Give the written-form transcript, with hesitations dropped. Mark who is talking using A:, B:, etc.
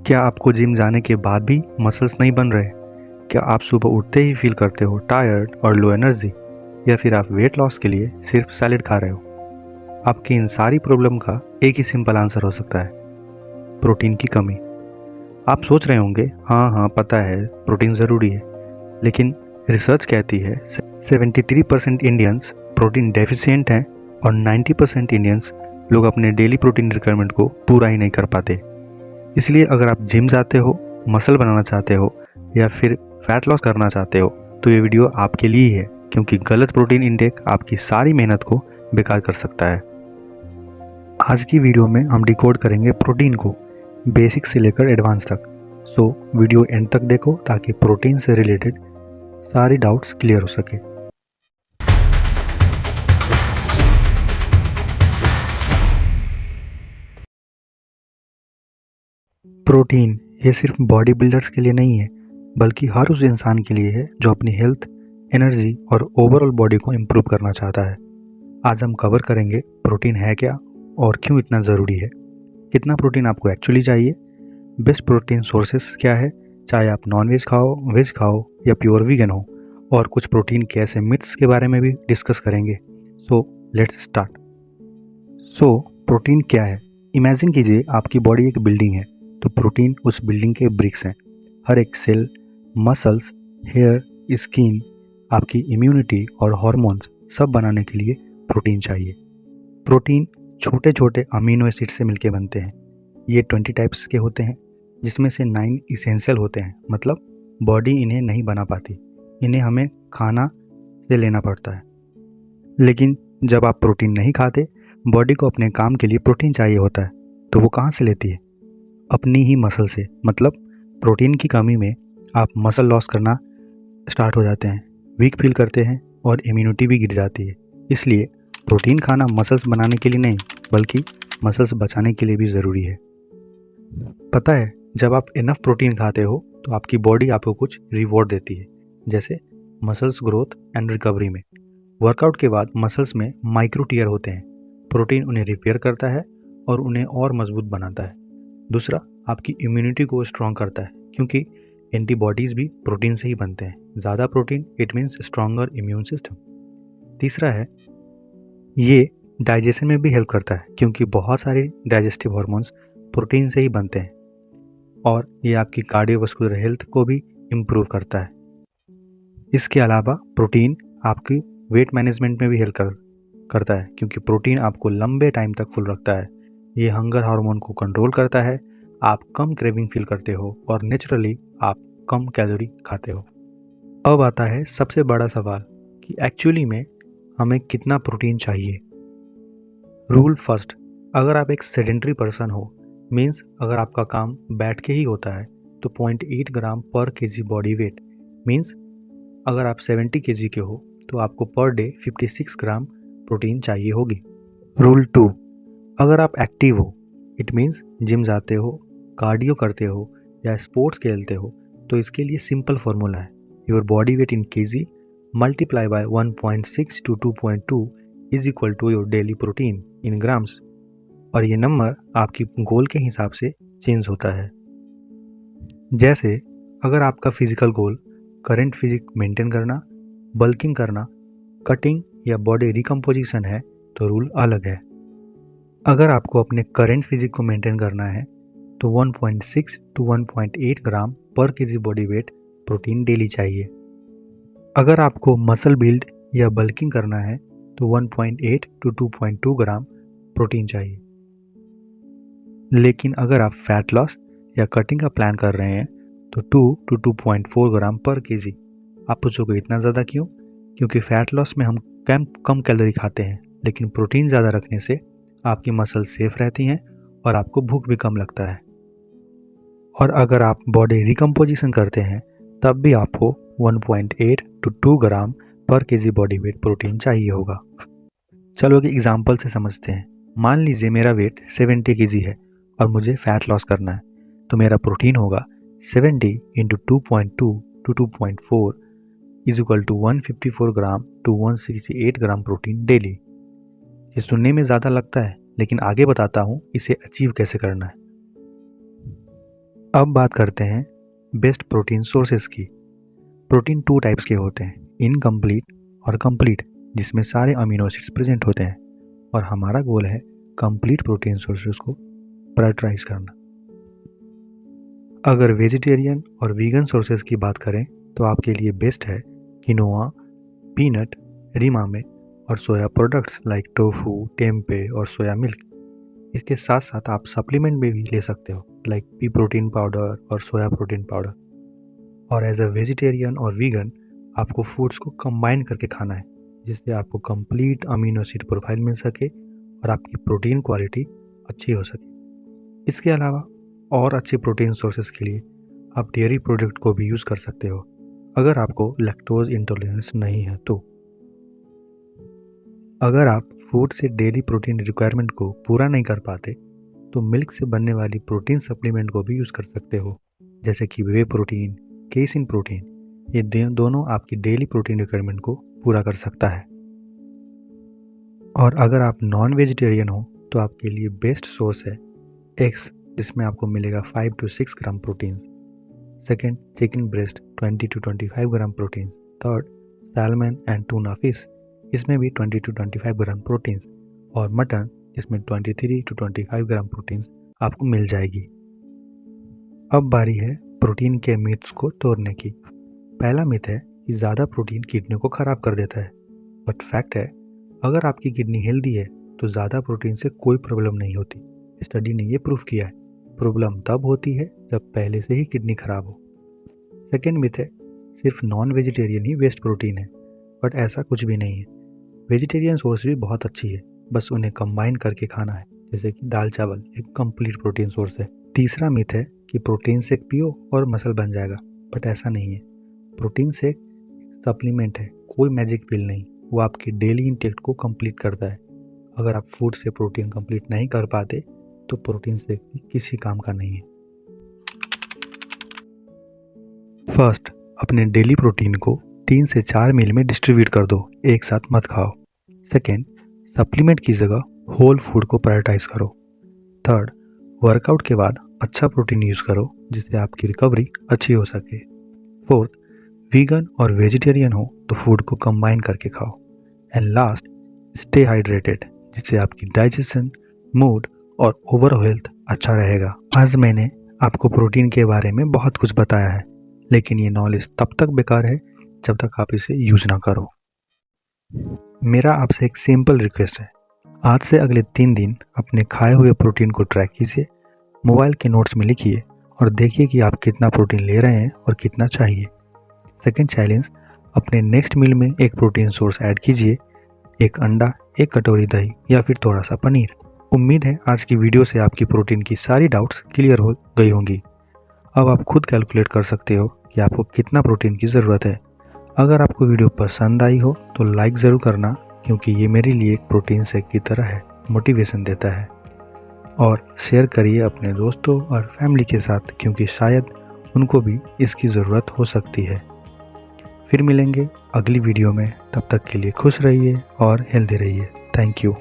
A: क्या आपको जिम जाने के बाद भी मसल्स नहीं बन रहे? क्या आप सुबह उठते ही फील करते हो टायर्ड और लो एनर्जी, या फिर आप वेट लॉस के लिए सिर्फ सैलेड खा रहे हो? आपकी इन सारी प्रॉब्लम का एक ही सिंपल आंसर हो सकता है, प्रोटीन की कमी। आप सोच रहे होंगे, हाँ हाँ पता है प्रोटीन ज़रूरी है, लेकिन रिसर्च कहती है 73% इंडियंस प्रोटीन डेफिशिएंट हैं और 90% इंडियंस लोग अपने डेली प्रोटीन रिक्वायरमेंट को पूरा ही नहीं कर पाते। इसलिए अगर आप जिम जाते हो, मसल बनाना चाहते हो या फिर फैट लॉस करना चाहते हो तो ये वीडियो आपके लिए ही है, क्योंकि गलत प्रोटीन इंटेक आपकी सारी मेहनत को बेकार कर सकता है। आज की वीडियो में हम डिकोड करेंगे प्रोटीन को बेसिक से लेकर एडवांस तक। सो वीडियो एंड तक देखो ताकि प्रोटीन से रिलेटेड सारी डाउट्स क्लियर हो सके। प्रोटीन ये सिर्फ बॉडी बिल्डर्स के लिए नहीं है, बल्कि हर उस इंसान के लिए है जो अपनी हेल्थ, एनर्जी और ओवरऑल बॉडी को इम्प्रूव करना चाहता है। आज हम कवर करेंगे प्रोटीन है क्या और क्यों इतना ज़रूरी है, कितना प्रोटीन आपको एक्चुअली चाहिए, बेस्ट प्रोटीन सोर्सेस क्या है, चाहे आप नॉन वेज खाओ, वेज खाओ या प्योर वीगन हो, और कुछ प्रोटीन के ऐसे मिथ्स के बारे में भी डिस्कस करेंगे। So let's start. So protein क्या है? इमेजिन कीजिए आपकी बॉडी एक बिल्डिंग है, तो प्रोटीन उस बिल्डिंग के ब्रिक्स हैं। हर एक सेल, मसल्स, हेयर, स्किन, आपकी इम्यूनिटी और हार्मोन्स सब बनाने के लिए प्रोटीन चाहिए। प्रोटीन छोटे छोटे अमीनो एसिड से मिलके बनते हैं। ये 20 टाइप्स के होते हैं, जिसमें से 9 इसेंशियल होते हैं, मतलब बॉडी इन्हें नहीं बना पाती, इन्हें हमें खाना से लेना पड़ता है। लेकिन जब आप प्रोटीन नहीं खाते, बॉडी को अपने काम के लिए प्रोटीन चाहिए होता है, तो वो कहाँ से लेती है? अपनी ही मसल से। मतलब प्रोटीन की कमी में आप मसल लॉस करना स्टार्ट हो जाते हैं, वीक फील करते हैं और इम्यूनिटी भी गिर जाती है। इसलिए प्रोटीन खाना मसल्स बनाने के लिए नहीं, बल्कि मसल्स बचाने के लिए भी ज़रूरी है। पता है, जब आप इनफ प्रोटीन खाते हो तो आपकी बॉडी आपको कुछ रिवॉर्ड देती है, जैसे मसल्स ग्रोथ एंड रिकवरी में। वर्कआउट के बाद मसल्स में माइक्रो टीयर होते हैं, प्रोटीन उन्हें रिपेयर करता है और उन्हें और मजबूत बनाता है। दूसरा, आपकी इम्यूनिटी को स्ट्रॉन्ग करता है, क्योंकि एंटीबॉडीज़ भी प्रोटीन से ही बनते हैं। ज़्यादा protein it means stronger immune system. तीसरा है, ये डाइजेशन में भी हेल्प करता है, क्योंकि बहुत सारे डाइजेस्टिव हार्मोन्स प्रोटीन से ही बनते हैं। और ये आपकी कार्डियोवास्कुलर हेल्थ को भी इम्प्रूव करता है। इसके अलावा प्रोटीन आपकी वेट मैनेजमेंट में भी हेल्प करता है, क्योंकि प्रोटीन आपको लंबे टाइम तक फुल रखता है। ये हंगर हार्मोन को कंट्रोल करता है, आप कम क्रेविंग फील करते हो और नेचुरली आप कम कैलोरी खाते हो। अब आता है सबसे बड़ा सवाल कि एक्चुअली में हमें कितना प्रोटीन चाहिए। रूल फर्स्ट, अगर आप एक सेडेंटरी पर्सन हो, मीन्स अगर आपका काम बैठ के ही होता है, तो 0.8 ग्राम पर केजी बॉडी वेट, मीन्स अगर आप 70 केजी के हो तो आपको पर डे 56 ग्राम प्रोटीन चाहिए होगी। रूल 2, अगर आप एक्टिव हो, इट मीन्स जिम जाते हो, कार्डियो करते हो या स्पोर्ट्स खेलते हो, तो इसके लिए सिंपल फार्मूला है, your body weight in KG multiply by 1.6 to 2.2 is equal to your daily protein in grams. और ये नंबर आपकी गोल के हिसाब से चेंज होता है। जैसे अगर आपका फिजिकल गोल करंट फिजिक मेंटेन करना, बल्किंग करना, कटिंग या बॉडी रिकम्पोजिशन है, तो रूल अलग है। अगर आपको अपने करंट फिजिक को मेंटेन करना है तो 1.6 to 1.8 ग्राम पर KG body weight protein daily चाहिए। अगर आपको मसल बिल्ड या बल्किंग करना है तो 1.8 to 2.2 ग्राम प्रोटीन चाहिए। लेकिन अगर आप फैट लॉस या कटिंग का प्लान कर रहे हैं तो 2 to 2.4 ग्राम पर केजी। आप पूछोगे इतना ज़्यादा क्यों? क्योंकि फैट लॉस में हम कम कैलोरी खाते हैं, लेकिन प्रोटीन ज़्यादा रखने से आपकी मसल सेफ रहती हैं और आपको भूख भी कम लगता है। और अगर आप बॉडी रिकम्पोजिशन करते हैं तब भी आपको 1.8 to 2 ग्राम पर केजी बॉडी वेट प्रोटीन चाहिए होगा। चलो एक एग्जाम्पल से समझते हैं। मान लीजिए मेरा वेट 70 केजी है और मुझे फैट लॉस करना है, तो मेरा प्रोटीन होगा 70 into 2.2 to 2.4 is equal to 154 gram to 168 gram protein daily. ये सुनने में ज़्यादा लगता है, लेकिन आगे बताता हूँ इसे अचीव कैसे करना है। अब बात करते हैं बेस्ट प्रोटीन सोर्सेज की। प्रोटीन 2 टाइप्स के होते हैं, इनकम्प्लीट और कंप्लीट, जिसमें सारे अमीनो एसिड्स प्रेजेंट होते हैं, और हमारा गोल है कंप्लीट प्रोटीन सोर्सेज को प्रायोरिटाइज करना। अगर वेजिटेरियन और वीगन सोर्सेज की बात करें तो आपके लिए बेस्ट है किनोआ, पीनट, रीमामे और soya products like tofu, tempeh और सोया मिल्क। इसके साथ साथ आप सप्लीमेंट में भी ले सकते हो लाइक पी प्रोटीन पाउडर और सोया प्रोटीन पाउडर। और एज अ वेजिटेरियन और वीगन आपको फूड्स को कंबाइन करके खाना है, जिससे आपको कंप्लीट अमीनो एसिड प्रोफाइल मिल सके और आपकी प्रोटीन क्वालिटी अच्छी हो सके। इसके अलावा और अच्छे प्रोटीन सोर्सेज के लिए आप डेयरी प्रोडक्ट को भी यूज़ कर सकते हो अगर आपको लैक्टोज इंटॉलरेंस नहीं है तो। अगर आप फूड से डेली प्रोटीन रिक्वायरमेंट को पूरा नहीं कर पाते तो मिल्क से बनने वाली प्रोटीन सप्लीमेंट को भी यूज़ कर सकते हो, जैसे कि वे प्रोटीन, केसिन प्रोटीन। ये दोनों आपकी डेली प्रोटीन रिक्वायरमेंट को पूरा कर सकता है। और अगर आप नॉन वेजिटेरियन हो तो आपके लिए बेस्ट सोर्स है एग्स, जिसमें आपको मिलेगा 5 to 6 gram protein. Second, chicken breast 20 to 25 gram protein. Third, salmon and tuna fish, इसमें भी 20 to 25 ग्राम प्रोटीन्स। और मटन, जिसमें 23 to 25 ग्राम प्रोटीन्स आपको मिल जाएगी। अब बारी है प्रोटीन के मिथ्स को तोड़ने की। पहला मिथ है कि ज़्यादा प्रोटीन किडनी को ख़राब कर देता है, बट फैक्ट है अगर आपकी किडनी हेल्दी है तो ज़्यादा प्रोटीन से कोई प्रॉब्लम नहीं होती। स्टडी ने ये प्रूफ किया है। प्रॉब्लम तब होती है जब पहले से ही किडनी खराब हो। सेकेंड मिथ है सिर्फ नॉन वेजिटेरियन ही बेस्ट प्रोटीन है, बट ऐसा कुछ भी नहीं है। वेजिटेरियन सोर्स भी बहुत अच्छी है, बस उन्हें कंबाइन करके खाना है, जैसे कि दाल चावल एक कंप्लीट प्रोटीन सोर्स है। तीसरा मिथ है कि प्रोटीन शेक पियो और मसल बन जाएगा, बट ऐसा नहीं है। प्रोटीन शेक एक सप्लीमेंट है, कोई मैजिक पिल नहीं। वो आपके डेली इंटेक को कंप्लीट करता है। अगर आप फूड से प्रोटीन कंप्लीट नहीं कर पाते तो प्रोटीन शेक भी किसी काम का नहीं है। फर्स्ट, अपने डेली प्रोटीन को 3 से 4 मील में डिस्ट्रीब्यूट कर दो, एक साथ मत खाओ। सेकेंड, सप्लीमेंट की जगह होल फूड को प्रायोरिटाइज करो। थर्ड, वर्कआउट के बाद अच्छा प्रोटीन यूज़ करो जिससे आपकी रिकवरी अच्छी हो सके। फोर्थ, वीगन और वेजिटेरियन हो तो फूड को कंबाइन करके खाओ। एंड लास्ट, स्टे हाइड्रेटेड, जिससे आपकी डाइजेशन, मूड और ओवरऑल हेल्थ अच्छा रहेगा। आज मैंने आपको प्रोटीन के बारे में बहुत कुछ बताया है, लेकिन ये नॉलेज तब तक बेकार है जब तक आप इसे यूज ना करो। मेरा आपसे एक सिंपल रिक्वेस्ट है, आज से अगले 3 दिन अपने खाए हुए प्रोटीन को ट्रैक कीजिए, मोबाइल के नोट्स में लिखिए और देखिए कि आप कितना प्रोटीन ले रहे हैं और कितना चाहिए। सेकेंड चैलेंज, अपने नेक्स्ट मील में एक प्रोटीन सोर्स ऐड कीजिए, एक अंडा, एक कटोरी दही या फिर थोड़ा सा पनीर। उम्मीद है आज की वीडियो से आपकी प्रोटीन की सारी डाउट्स क्लियर हो गई होंगी। अब आप खुद कैलकुलेट कर सकते हो कि आपको कितना प्रोटीन की ज़रूरत है। अगर आपको वीडियो पसंद आई हो तो लाइक ज़रूर करना, क्योंकि ये मेरे लिए एक प्रोटीन शेक की तरह है, मोटिवेशन देता है। और शेयर करिए अपने दोस्तों और फैमिली के साथ, क्योंकि शायद उनको भी इसकी ज़रूरत हो सकती है। फिर मिलेंगे अगली वीडियो में, तब तक के लिए खुश रहिए और हेल्दी रहिए। Thank you.